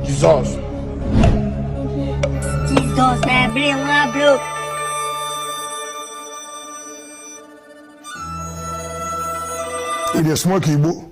Jesus. Jesus, abre um abro. It is smoke Igbo.